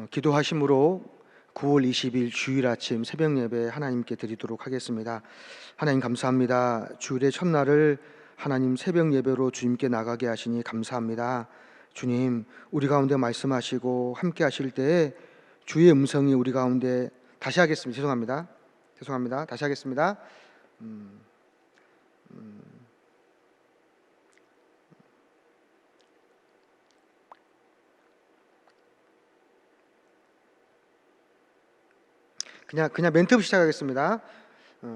기도하심으로 9월 20일 주일 아침 새벽 예배 하나님께 드리도록 하겠습니다. 하나님 감사합니다. 주일의 첫날을 하나님 새벽 예배로 주님께 나가게 하시니 감사합니다. 주님, 우리 가운데 말씀하시고 함께 하실 때에 주의 음성이 우리 가운데 다시 하겠습니다. 죄송합니다. 다시 하겠습니다. 그냥 멘트부터 시작하겠습니다.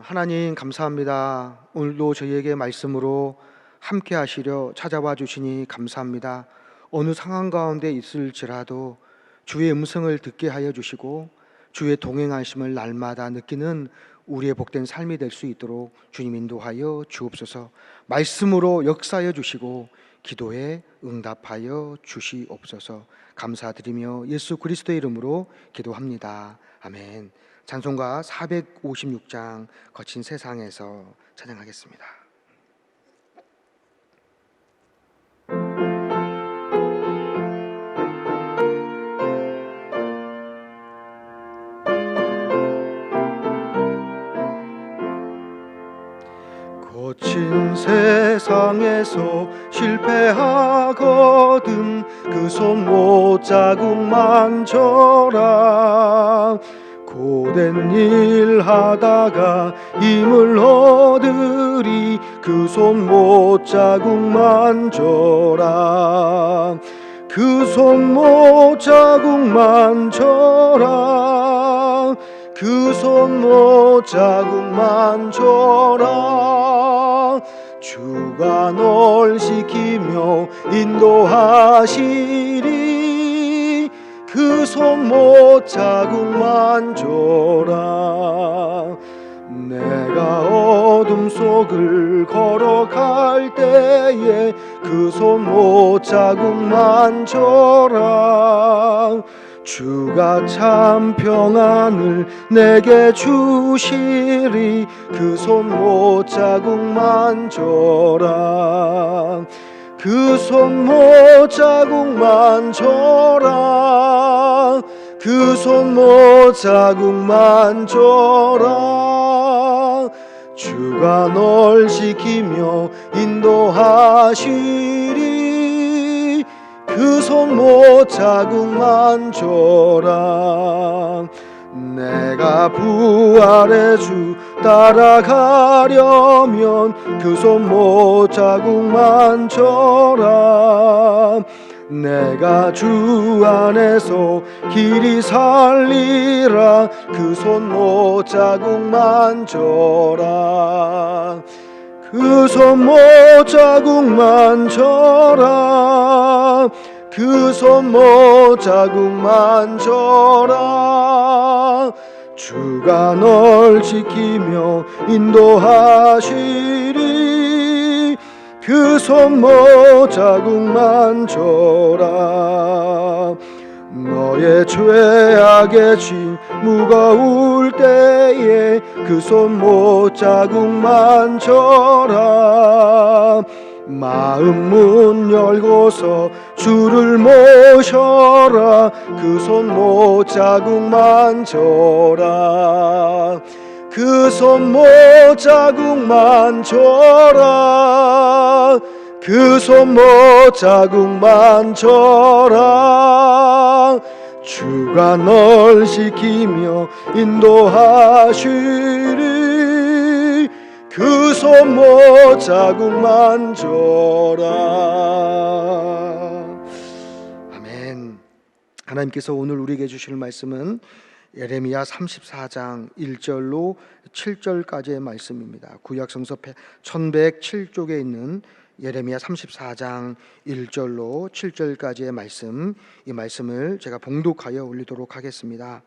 하나님 감사합니다. 오늘도 저희에게 말씀으로 함께 하시려 찾아와 주시니 감사합니다. 어느 상황 가운데 있을지라도 주의 음성을 듣게 하여 주시고 주의 동행하심을 날마다 느끼는 우리의 복된 삶이 될 수 있도록 주님 인도하여 주옵소서. 말씀으로 역사하여 주시고 기도에 응답하여 주시옵소서. 감사드리며 예수 그리스도의 이름으로 기도합니다. 아멘. 찬송가 456장 거친 세상에서 찬양하겠습니다. 세상에서 실패하거든 그 손못 자국만 져라. 고된 일 하다가 힘을 얻으리 그 손못 자국만 져라. 그 손못 자국만 져라. 그 손못 자국만 져라. 주가 널 지키며 인도하시리 그 손못 자국만 줘라. 내가 어둠 속을 걸어갈 때에 그 손못 자국만 줘라. 주가 참 평안을 내게 주시리 그 손못 자국만 줘라. 그 손못 자국만 줘라. 그 손못 자국만 줘라. 주가 널 지키며 인도하시리 그 손못 자국만 줘라. 내가 부활의 주 따라가려면 그 손못 자국만 줘라. 내가 주 안에서 길이 살리라 그 손못 자국만 줘라. 그 손못 자국만 줘라. 그 손못 자국만 줘라. 주가 널 지키며 인도하시리 그 손못 자국만 줘라. 너의 죄악의 짐 무거울 때에 그 손못 자국만 져라. 마음 문 열고서 주를 모셔라 그 손못 자국만 져라. 그 손못 자국만 줘라. 그 손못 자국만 줘라. 주가 널 지키며 인도하시리 그 손못 자국만 줘라. 아멘. 하나님께서 오늘 우리에게 주실 말씀은 예레미야 34장 1절로 7절까지의 말씀입니다. 구약성서 1107쪽에 있는 예레미야 34장 1절로 7절까지의 말씀, 이 말씀을 제가 봉독하여 올리도록 하겠습니다.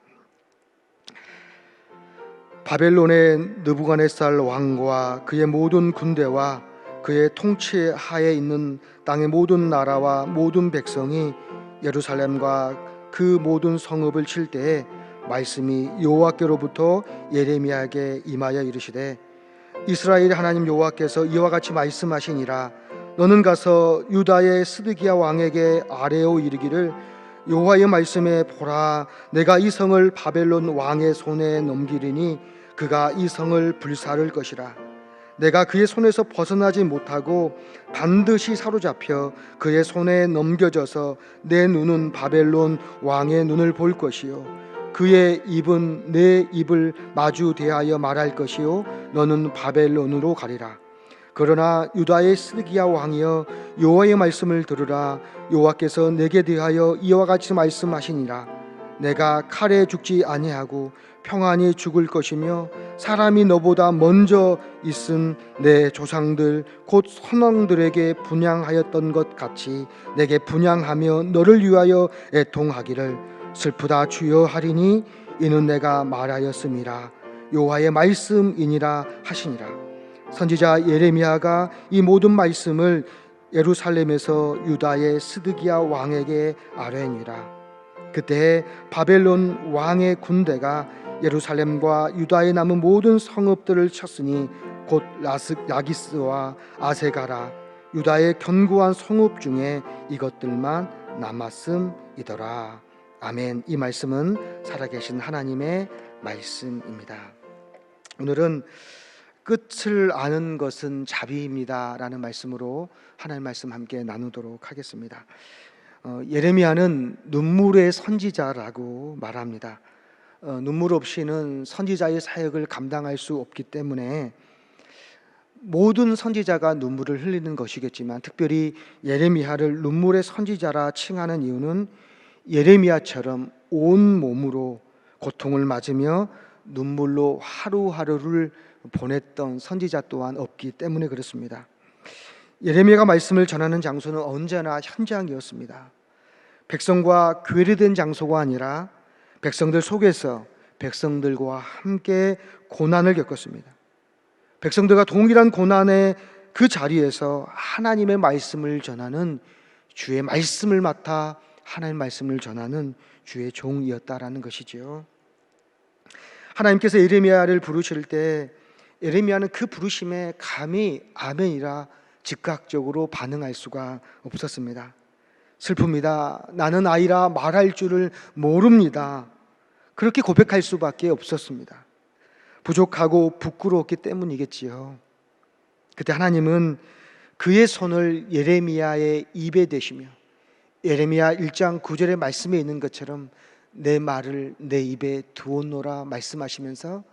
바벨론의 느부갓네살 왕과 그의 모든 군대와 그의 통치 하에 있는 땅의 모든 나라와 모든 백성이 예루살렘과 그 모든 성읍을 칠 때에 말씀이 여호와께로부터 예레미야에게 임하여 이르시되 이스라엘 하나님 여호와께서 이와 같이 말씀하시니라. 너는 가서 유다의 스드기야 왕에게 아뢰어 이르기를 여호와의 말씀에 보라, 내가 이 성을 바벨론 왕의 손에 넘기리니 그가 이 성을 불사를 것이라. 내가 그의 손에서 벗어나지 못하고 반드시 사로잡혀 그의 손에 넘겨져서 내 눈은 바벨론 왕의 눈을 볼 것이요 그의 입은 내 입을 마주 대하여 말할 것이요 너는 바벨론으로 가리라. 그러나 유다의 스드기야 왕이여 여호와의 말씀을 들으라. 여호와께서 내게 대하여 이와 같이 말씀하시니라. 내가 칼에 죽지 아니하고 평안히 죽을 것이며 사람이 너보다 먼저 있은 내 조상들 곧 선왕들에게 분향하였던 것 같이 내게 분향하며 너를 위하여 애통하기를 슬프다 주여 하리니 이는 내가 말하였음이라. 여호와의 말씀이니라 하시니라. 선지자 예레미야가 이 모든 말씀을 예루살렘에서 유다의 스드기야 왕에게 아뢰니라. 그때 바벨론 왕의 군대가 예루살렘과 유다에 남은 모든 성읍들을 쳤으니 곧 라기스와 아세가라 유다의 견고한 성읍 중에 이것들만 남았음이더라. 아멘. 이 말씀은 살아계신 하나님의 말씀입니다. 오늘은 끝을 아는 것은 자비입니다라는 말씀으로 하나님 말씀 함께 나누도록 하겠습니다. 예레미야는 눈물의 선지자라고 말합니다. 눈물 없이는 선지자의 사역을 감당할 수 없기 때문에 모든 선지자가 눈물을 흘리는 것이겠지만 특별히 예레미야를 눈물의 선지자라 칭하는 이유는 예레미야처럼 온 몸으로 고통을 맞으며 눈물로 하루하루를 보냈던 선지자 또한 없기 때문에 그렇습니다. 예레미야가 말씀을 전하는 장소는 언제나 현장이었습니다. 백성과 괴리된 장소가 아니라 백성들 속에서 백성들과 함께 고난을 겪었습니다. 백성들과 동일한 고난의 그 자리에서 하나님의 말씀을 전하는 주의 말씀을 맡아 하나님의 말씀을 전하는 주의 종이었다라는 것이지요. 하나님께서 예레미야를 부르실 때 예레미야는 그 부르심에 감히 아멘이라 즉각적으로 반응할 수가 없었습니다. 슬픕니다. 나는 아이라 말할 줄을 모릅니다. 그렇게 고백할 수밖에 없었습니다. 부족하고 부끄러웠기 때문이겠지요. 그때 하나님은 그의 손을 예레미야의 입에 대시며 예레미야 1장 9절의 말씀에 있는 것처럼 내 말을 내 입에 두었노라 말씀하시면서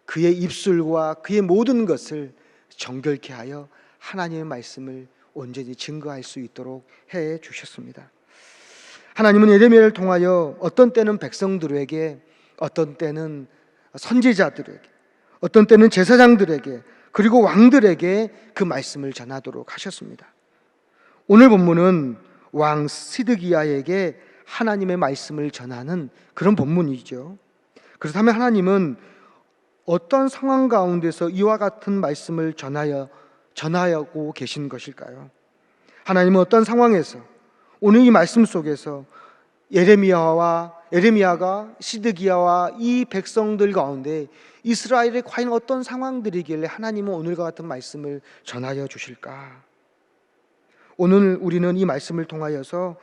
그의 입술과 그의 모든 것을 정결케 하여 하나님의 말씀을 온전히 증거할 수 있도록 해 주셨습니다. 하나님은 예레미야를 통하여 어떤 때는 백성들에게, 어떤 때는 선지자들에게, 어떤 때는 제사장들에게, 그리고 왕들에게 그 말씀을 전하도록 하셨습니다. 오늘 본문은 왕 시드기야에게 하나님의 말씀을 전하는 그런 본문이죠. 그렇다면 하나님은 어떤 상황 가운데서 이와 같은 말씀을 전하고 계신 것일까요? 하나님은 어떤 상황에서, 오늘 이 말씀 속에서 예레미야가 시드기야와 이 백성들 가운데 이스라엘에 과연 어떤 상황들이길래 하나님은 오늘과 같은 말씀을 전하여 주실까? 오늘 우리는 이 말씀을 통하여서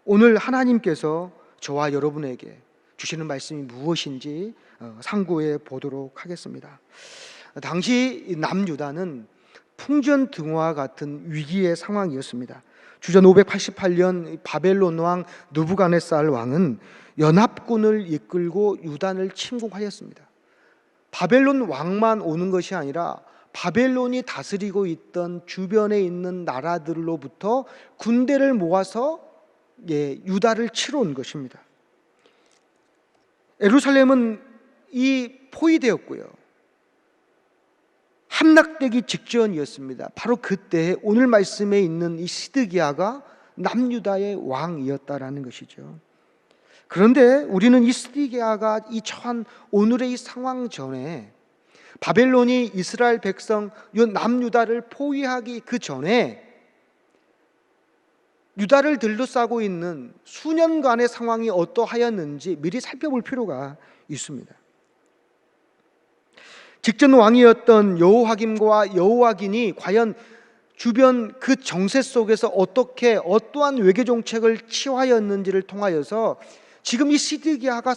오늘 하나님께서 저와 여러분에게 주시는 말씀이 무엇인지 상고해 보도록 하겠습니다. 당시 남유다는 풍전등화와 같은 위기의 상황이었습니다. 주전 588년 바벨론 왕 느부갓네살 왕은 연합군을 이끌고 유단을 침공하였습니다. 바벨론 왕만 오는 것이 아니라 바벨론이 다스리고 있던 주변에 있는 나라들로부터 군대를 모아서 유다를 치러 온 것입니다. 예루살렘은 포위되었고요, 함락되기 직전이었습니다. 바로 그때 오늘 말씀에 있는 이 시드기야가 남유다의 왕이었다라는 것이죠. 그런데 우리는 이 시드기야가 처한 오늘의 이 상황 전에 바벨론이 이스라엘 백성 남유다를 포위하기 그 전에 유다를 둘러싸고 있는 수년간의 상황이 어떠하였는지 미리 살펴볼 필요가 있습니다. 직전 왕이었던 여호야김과 여호야긴이 과연 주변 그 정세 속에서 어떠한 외교 정책을 취하였는지를 통하여서 지금 이 시드기야가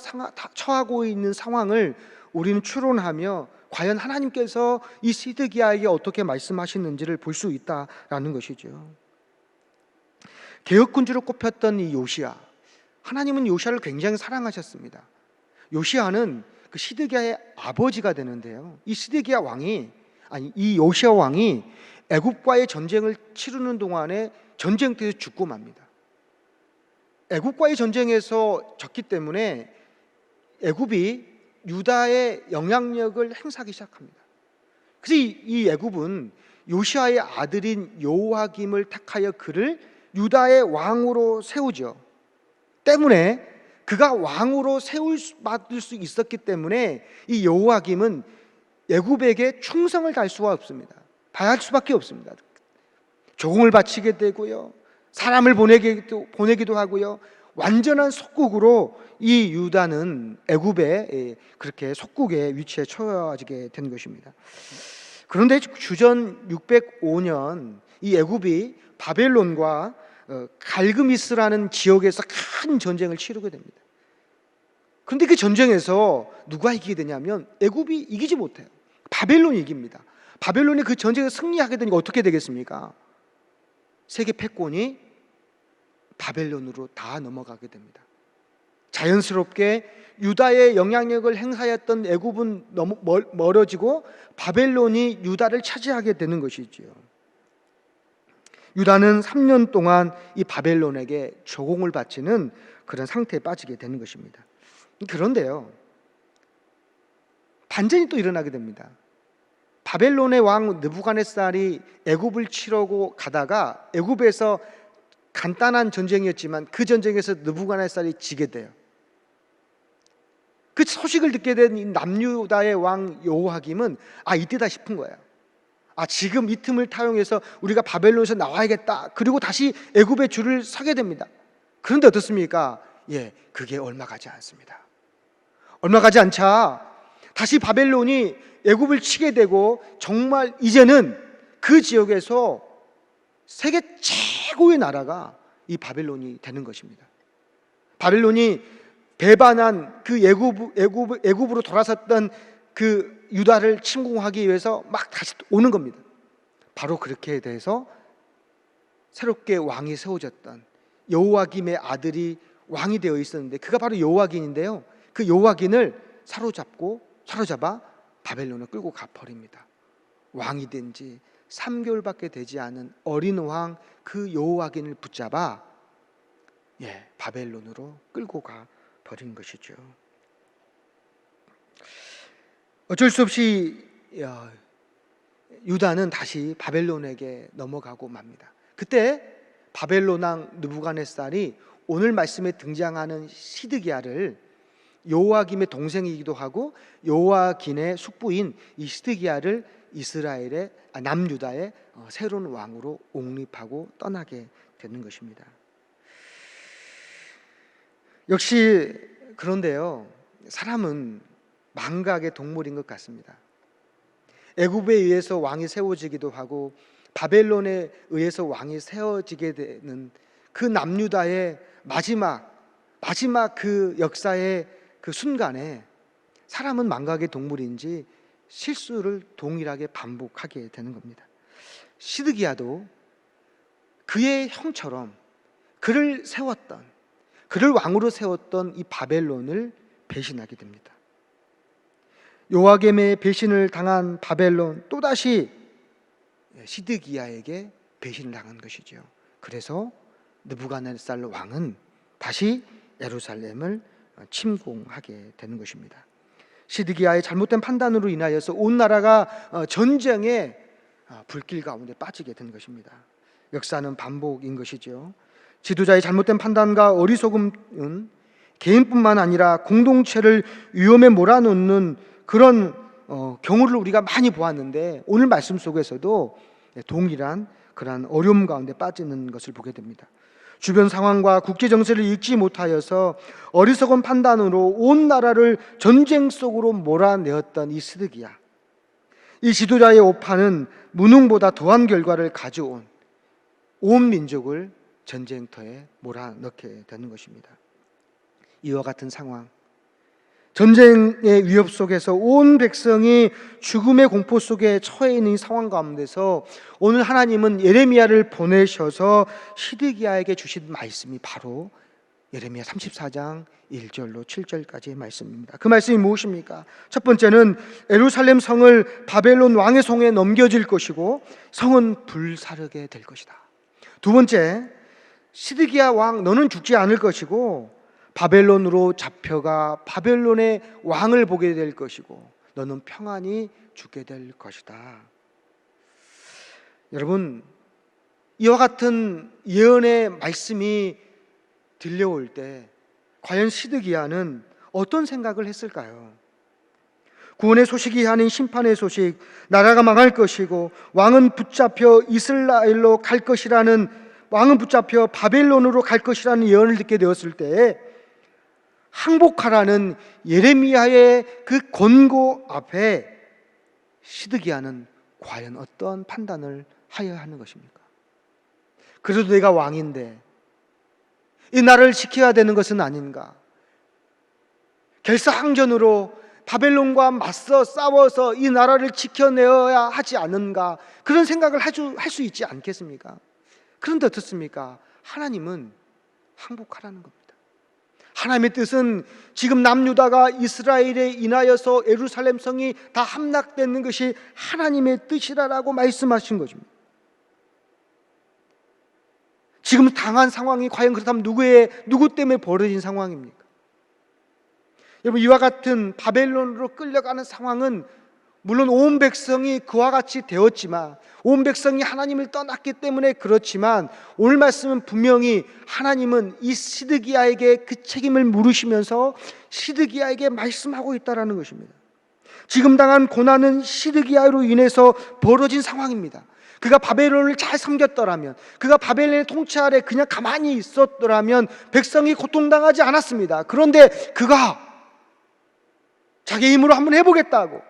처하고 있는 상황을 우리는 추론하며 과연 하나님께서 이 시드기야에게 어떻게 말씀하시는지를 볼 수 있다라는 것이죠. 개혁군주로 꼽혔던 이 요시야, 하나님은 요시야를 굉장히 사랑하셨습니다. 요시야는 그 시드기야의 아버지가 되는데요, 이 요시야 왕이 애굽과의 전쟁을 치르는 동안에 전쟁터에서 죽고 맙니다. 애굽과의 전쟁에서 졌기 때문에 애굽이 유다의 영향력을 행사하기 시작합니다. 그래서 이 애굽은 요시야의 아들인 여호야김을 택하여 그를 유다의 왕으로 세우죠. 때문에 그가 왕으로 받을 수 있었기 때문에 이 여호야김은 애굽에게 충성을 다할 수가 없습니다. 다할 수밖에 없습니다. 조공을 바치게 되고요, 사람을 보내기도 하고요, 완전한 속국으로 이 유다는 애굽의 그렇게 속국의 위치에 처해지게 된 것입니다. 그런데 주전 605년 이 애굽이 바벨론과 갈그미스라는 지역에서 큰 전쟁을 치르게 됩니다. 그런데 그 전쟁에서 누가 이기게 되냐면 애굽이 이기지 못해요. 바벨론이 이깁니다. 바벨론이 그 전쟁에 승리하게 되니까 어떻게 되겠습니까? 세계 패권이 바벨론으로 다 넘어가게 됩니다. 자연스럽게 유다의 영향력을 행사했던 애굽은 너무 멀어지고 바벨론이 유다를 차지하게 되는 것이지요. 유다는 3년 동안 이 바벨론에게 조공을 바치는 그런 상태에 빠지게 되는 것입니다. 그런데요, 반전이 또 일어나게 됩니다. 바벨론의 왕 느부갓네살이 애굽을 치려고 가다가 애굽에서 간단한 전쟁이었지만 그 전쟁에서 느부갓네살이 지게 돼요. 그 소식을 듣게 된 이 남유다의 왕 여호야김은 이때다 싶은 거예요. 지금 이 틈을 타용해서 우리가 바벨론에서 나와야겠다. 그리고 다시 애굽의 줄을 서게 됩니다. 그런데 어떻습니까? 그게 얼마 가지 않습니다. 얼마 가지 않자 다시 바벨론이 애굽을 치게 되고 정말 이제는 그 지역에서 세계 최고의 나라가 이 바벨론이 되는 것입니다. 바벨론이 배반한 그 애굽으로 돌아섰던 그 유다를 침공하기 위해서 막 다시 오는 겁니다. 바로 그렇게 돼서 새롭게 왕이 세워졌던 여호야김의 아들이 왕이 되어 있었는데 그가 바로 여호야긴인데요, 그 여호야긴을 사로잡아 바벨론을 끌고 가버립니다. 왕이 된 지 3개월밖에 되지 않은 어린 왕 그 여호야긴을 붙잡아 바벨론으로 끌고 가 버린 것이죠. 어쩔 수 없이 유다는 다시 바벨론에게 넘어가고 맙니다. 그때 바벨론 왕 느부갓네살이 오늘 말씀에 등장하는 시드기야를 여호야김의 동생이기도 하고 여호야긴의 숙부인 이 시드기야를 이스라엘의 남유다의 새로운 왕으로 옹립하고 떠나게 되는 것입니다. 역시 그런데요, 사람은 망각의 동물인 것 같습니다. 애굽에 의해서 왕이 세워지기도 하고 바벨론에 의해서 왕이 세워지게 되는 그 남유다의 마지막 그 역사의 그 순간에 사람은 망각의 동물인지 실수를 동일하게 반복하게 되는 겁니다. 시드기야도 그의 형처럼 그를 왕으로 세웠던 이 바벨론을 배신하게 됩니다. 요아겜의 배신을 당한 바벨론, 또다시 시드기야에게 배신을 당한 것이죠. 그래서 느부갓네살 왕은 다시 예루살렘을 침공하게 되는 것입니다. 시드기야의 잘못된 판단으로 인하여서 온 나라가 전쟁의 불길 가운데 빠지게 된 것입니다. 역사는 반복인 것이죠. 지도자의 잘못된 판단과 어리석음은 개인뿐만 아니라 공동체를 위험에 몰아넣는 그런 경우를 우리가 많이 보았는데 오늘 말씀 속에서도 동일한 그러한 어려움 가운데 빠지는 것을 보게 됩니다. 주변 상황과 국제 정세를 읽지 못하여서 어리석은 판단으로 온 나라를 전쟁 속으로 몰아내었던 이 시드기야, 이 지도자의 오판은 무능보다 더한 결과를 가져온 온 민족을 전쟁터에 몰아넣게 되는 것입니다. 이와 같은 상황, 전쟁의 위협 속에서 온 백성이 죽음의 공포 속에 처해 있는 이 상황 가운데서 오늘 하나님은 예레미야를 보내셔서 시드기야에게 주신 말씀이 바로 예레미야 34장 1절로 7절까지의 말씀입니다. 그 말씀이 무엇입니까? 첫 번째는 예루살렘 성을 바벨론 왕의 손에 넘겨질 것이고 성은 불사르게 될 것이다. 두 번째, 시드기야 왕 너는 죽지 않을 것이고 바벨론으로 잡혀가 바벨론의 왕을 보게 될 것이고 너는 평안히 죽게 될 것이다. 여러분, 이와 같은 예언의 말씀이 들려올 때 과연 시드기야는 어떤 생각을 했을까요? 구원의 소식이 아닌 심판의 소식, 나라가 망할 것이고 왕은 붙잡혀 이스라엘로 갈 것이라는, 왕은 붙잡혀 바벨론으로 갈 것이라는 예언을 듣게 되었을 때 항복하라는 예레미야의 그 권고 앞에 시드기야는 과연 어떤 판단을 하여야 하는 것입니까? 그래도 내가 왕인데 이 나라를 지켜야 되는 것은 아닌가? 결사항전으로 바벨론과 맞서 싸워서 이 나라를 지켜내어야 하지 않는가, 그런 생각을 할 수 있지 않겠습니까? 그런데 어떻습니까? 하나님은 항복하라는 겁니다. 하나님의 뜻은 지금 남유다가 이스라엘에 인하여서 예루살렘 성이 다 함락되는 것이 하나님의 뜻이라고 말씀하신 것입니다. 지금 당한 상황이 과연 그렇다면 누구 때문에 벌어진 상황입니까? 여러분, 이와 같은 바벨론으로 끌려가는 상황은 물론 온 백성이 그와 같이 되었지만, 온 백성이 하나님을 떠났기 때문에 그렇지만, 오늘 말씀은 분명히 하나님은 이 시드기야에게 그 책임을 물으시면서 시드기야에게 말씀하고 있다는 것입니다. 지금 당한 고난은 시드기야로 인해서 벌어진 상황입니다. 그가 바벨론을 잘 섬겼더라면, 그가 바벨론의 통치 아래 그냥 가만히 있었더라면 백성이 고통당하지 않았습니다. 그런데 그가 자기 힘으로 한번 해보겠다고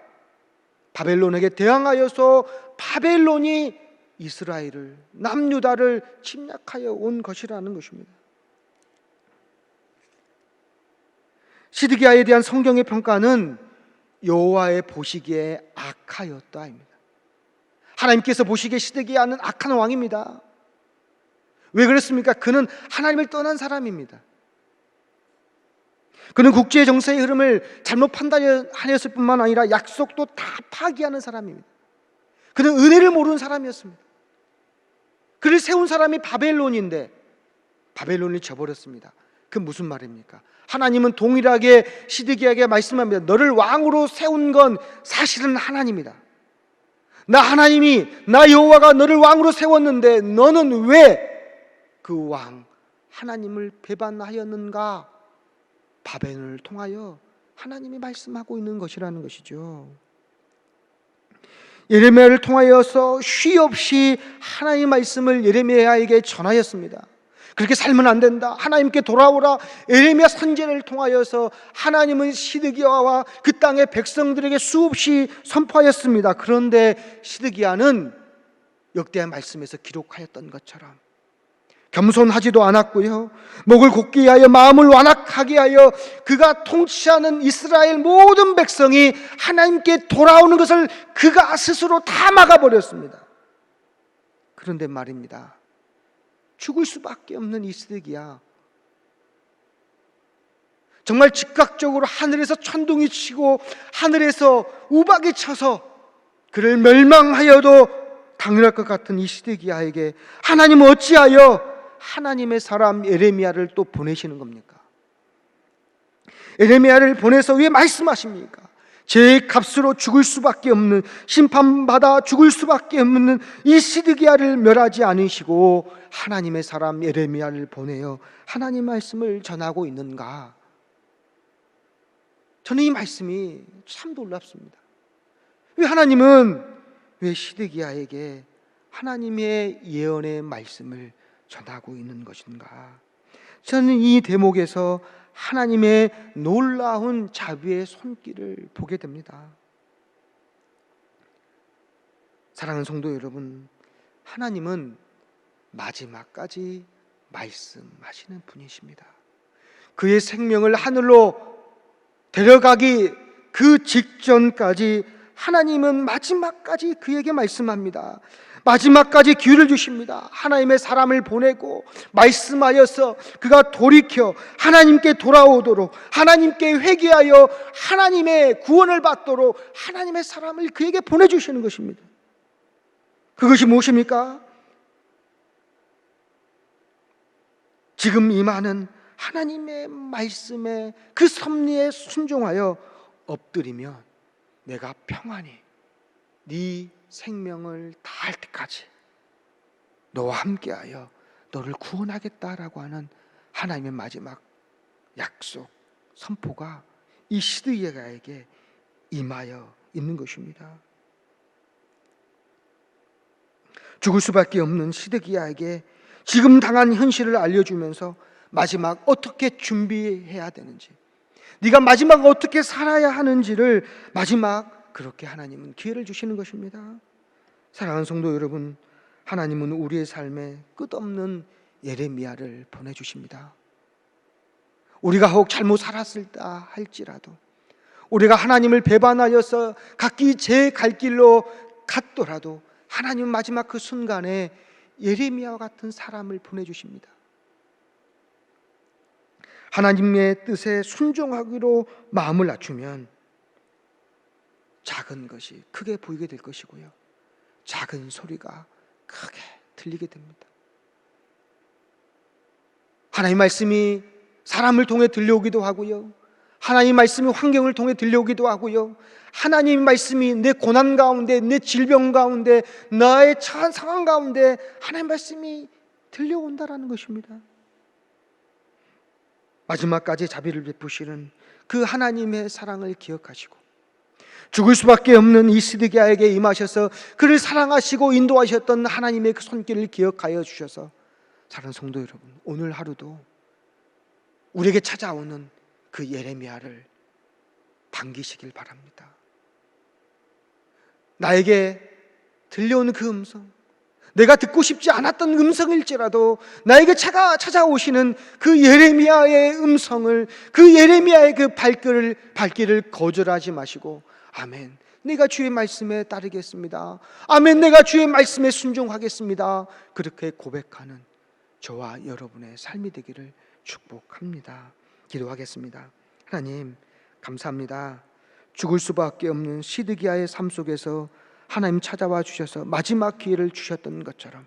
바벨론에게 대항하여서 바벨론이 이스라엘을, 남유다를 침략하여 온 것이라는 것입니다. 시드기야에 대한 성경의 평가는 여호와의 보시기에 악하였다입니다. 하나님께서 보시기에 시드기야는 악한 왕입니다. 왜 그렇습니까? 그는 하나님을 떠난 사람입니다. 그는 국제 정세의 흐름을 잘못 판단하였을 뿐만 아니라 약속도 다 파기하는 사람입니다. 그는 은혜를 모르는 사람이었습니다. 그를 세운 사람이 바벨론인데 바벨론이 져버렸습니다. 그 무슨 말입니까? 하나님은 동일하게 시드기야에게 말씀합니다. 너를 왕으로 세운 건 사실은 하나님이다. 나 여호와가 너를 왕으로 세웠는데 너는 왜 그 왕 하나님을 배반하였는가? 바벨론을 통하여 하나님이 말씀하고 있는 것이라는 것이죠. 예레미야를 통하여서 쉼 없이 하나님의 말씀을 예레미야에게 전하였습니다. 그렇게 살면 안 된다, 하나님께 돌아오라. 예레미야 선지자를 통하여서 하나님은 시드기야와 그 땅의 백성들에게 수없이 선포하였습니다. 그런데 시드기야는 역대한 말씀에서 기록하였던 것처럼 겸손하지도 않았고요, 목을 곧게 하여 마음을 완악하게 하여 그가 통치하는 이스라엘 모든 백성이 하나님께 돌아오는 것을 그가 스스로 다 막아버렸습니다. 그런데 말입니다, 죽을 수밖에 없는 이 시드기야, 정말 즉각적으로 하늘에서 천둥이 치고 하늘에서 우박이 쳐서 그를 멸망하여도 당연할 것 같은 이 시드기야에게 하나님은 어찌하여 하나님의 사람 예레미야를 또 보내시는 겁니까? 예레미야를 보내서 왜 말씀하십니까? 죄의 값으로 죽을 수밖에 없는, 심판받아 죽을 수밖에 없는 이 시드기야를 멸하지 않으시고 하나님의 사람 예레미야를 보내어 하나님 말씀을 전하고 있는가? 저는 이 말씀이 참 놀랍습니다. 왜 시드기야에게 하나님의 예언의 말씀을 전하고 있는 것인가? 저는 이 대목에서 하나님의 놀라운 자비의 손길을 보게 됩니다. 사랑하는 성도 여러분, 하나님은 마지막까지 말씀하시는 분이십니다. 그의 생명을 하늘로 데려가기 그 직전까지 하나님은 마지막까지 그에게 말씀합니다. 마지막까지 기회를 주십니다. 하나님의 사람을 보내고 말씀하여서 그가 돌이켜 하나님께 돌아오도록, 하나님께 회개하여 하나님의 구원을 받도록 하나님의 사람을 그에게 보내주시는 것입니다. 그것이 무엇입니까? 지금 임하는 하나님의 말씀에 그 섭리에 순종하여 엎드리면 내가 평안히 네 생명을 다할 때까지 너와 함께하여 너를 구원하겠다라고 하는 하나님의 마지막 약속, 선포가 이 시드기야에게 임하여 있는 것입니다. 죽을 수밖에 없는 시드기야에게 지금 당한 현실을 알려주면서 마지막 어떻게 준비해야 되는지, 네가 마지막 어떻게 살아야 하는지를 마지막 그렇게 하나님은 기회를 주시는 것입니다. 사랑하는 성도 여러분, 하나님은 우리의 삶에 끝없는 예레미야를 보내주십니다. 우리가 혹 잘못 살았을다 할지라도, 우리가 하나님을 배반하여서 각기 제 갈 길로 갔더라도 하나님은 마지막 그 순간에 예레미야와 같은 사람을 보내주십니다. 하나님의 뜻에 순종하기로 마음을 낮추면 작은 것이 크게 보이게 될 것이고요, 작은 소리가 크게 들리게 됩니다. 하나님 말씀이 사람을 통해 들려오기도 하고요, 하나님 말씀이 환경을 통해 들려오기도 하고요, 하나님 말씀이 내 고난 가운데, 내 질병 가운데, 나의 처한 상황 가운데 하나님 말씀이 들려온다라는 것입니다. 마지막까지 자비를 베푸시는 그 하나님의 사랑을 기억하시고 죽을 수밖에 없는 이 시드기야에게 임하셔서 그를 사랑하시고 인도하셨던 하나님의 그 손길을 기억하여 주셔서, 사랑하는 성도 여러분, 오늘 하루도 우리에게 찾아오는 그 예레미야를 반기시길 바랍니다. 나에게 들려오는 그 음성, 내가 듣고 싶지 않았던 음성일지라도 나에게 찾아오시는 그 예레미야의 음성을, 그 예레미야의 그 발길을 거절하지 마시고, 아멘, 내가 주의 말씀에 따르겠습니다, 아멘, 내가 주의 말씀에 순종하겠습니다, 그렇게 고백하는 저와 여러분의 삶이 되기를 축복합니다. 기도하겠습니다. 하나님 감사합니다. 죽을 수밖에 없는 시드기야의 삶 속에서 하나님 찾아와 주셔서 마지막 기회를 주셨던 것처럼,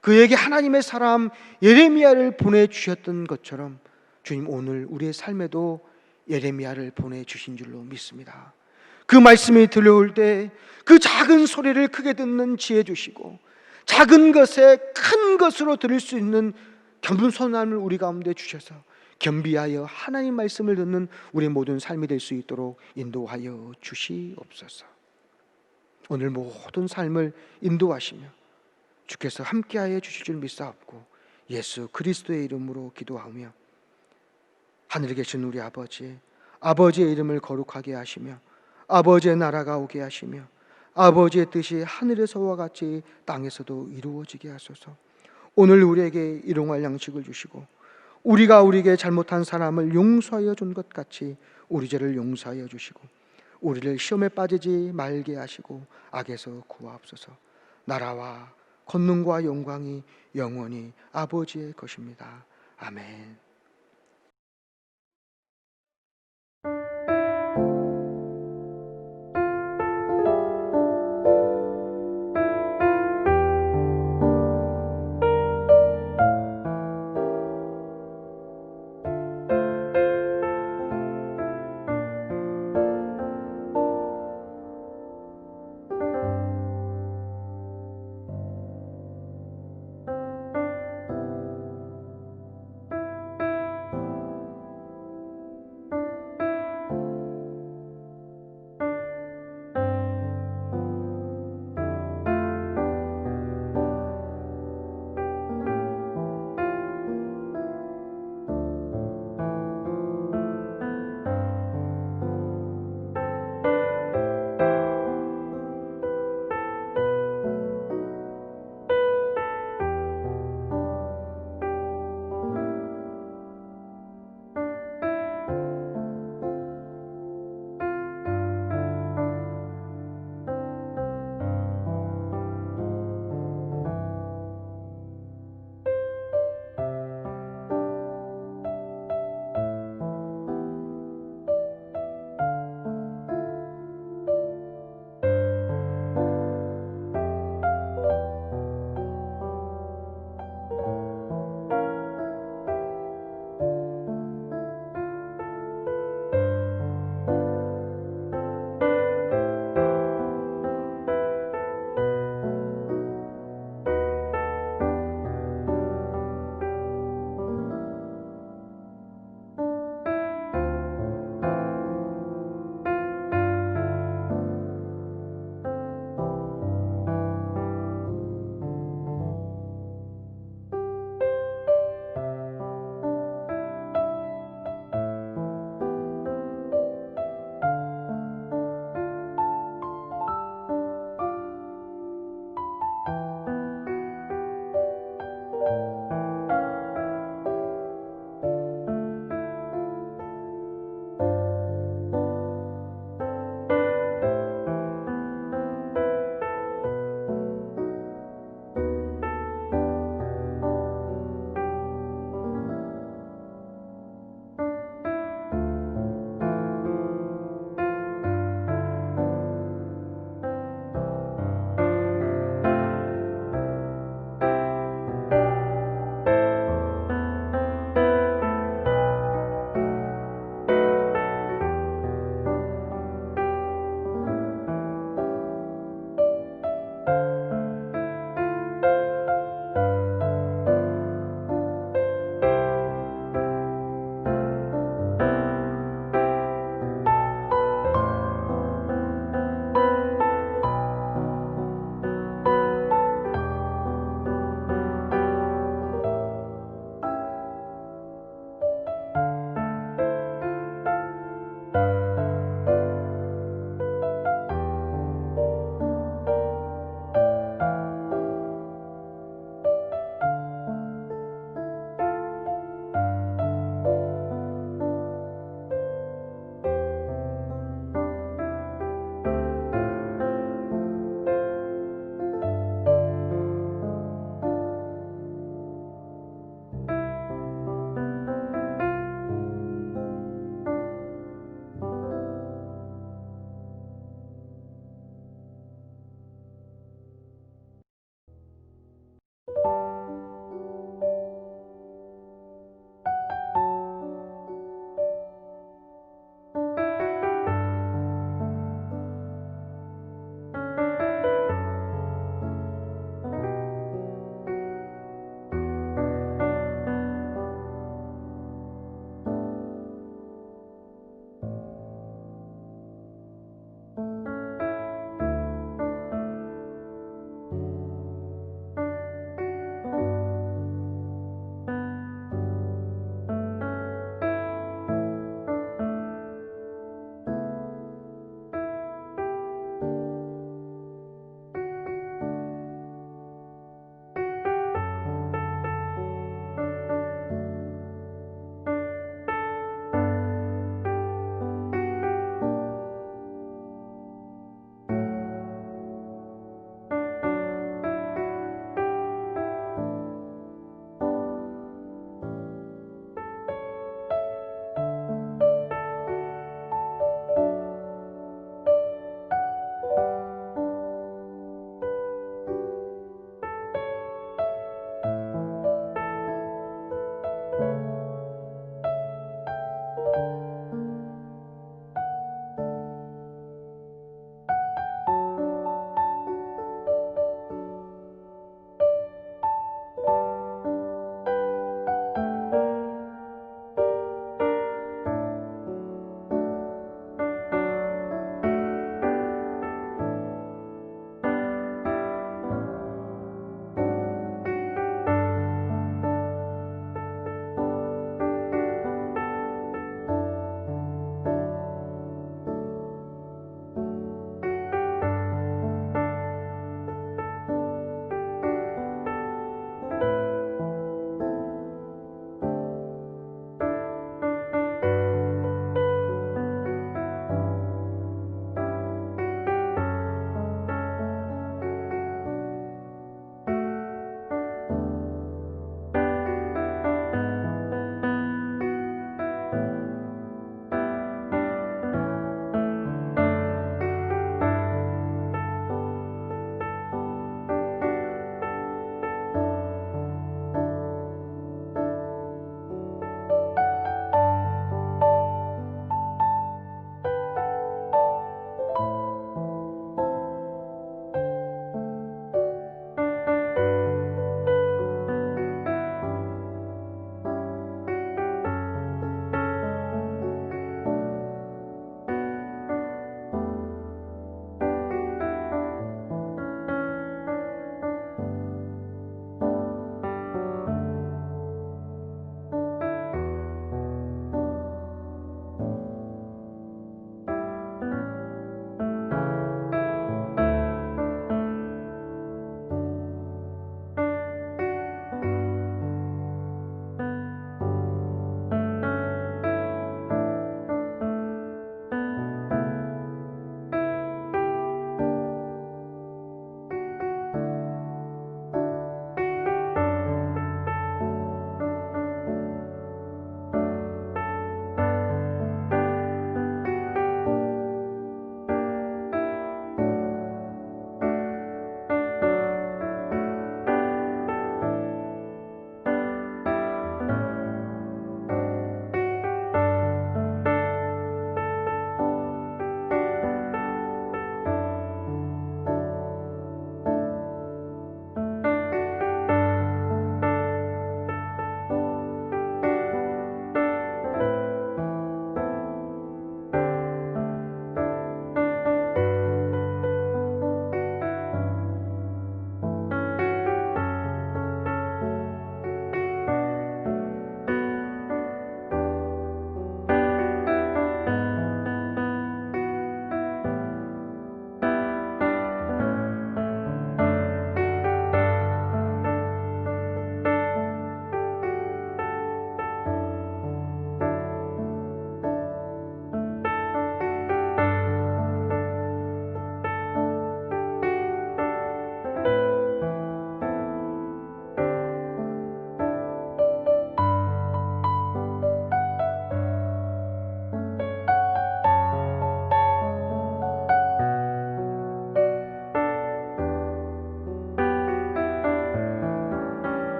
그에게 하나님의 사람 예레미야를 보내주셨던 것처럼, 주님 오늘 우리의 삶에도 예레미야를 보내주신 줄로 믿습니다. 그 말씀이 들려올 때 그 작은 소리를 크게 듣는 지혜 주시고, 작은 것에 큰 것으로 들을 수 있는 겸손함을 우리 가운데 주셔서 겸비하여 하나님 말씀을 듣는 우리 모든 삶이 될 수 있도록 인도하여 주시옵소서. 오늘 모든 삶을 인도하시며 주께서 함께하여 주실 줄 믿사옵고 예수 그리스도의 이름으로 기도하며, 하늘에 계신 우리 아버지의 이름을 거룩하게 하시며 아버지의 나라가 오게 하시며 아버지의 뜻이 하늘에서와 같이 땅에서도 이루어지게 하소서. 오늘 우리에게 일용할 양식을 주시고 우리가 우리에게 잘못한 사람을 용서하여 준 것 같이 우리 죄를 용서하여 주시고 우리를 시험에 빠지지 말게 하시고 악에서 구하옵소서. 나라와 권능과 영광이 영원히 아버지의 것입니다. 아멘.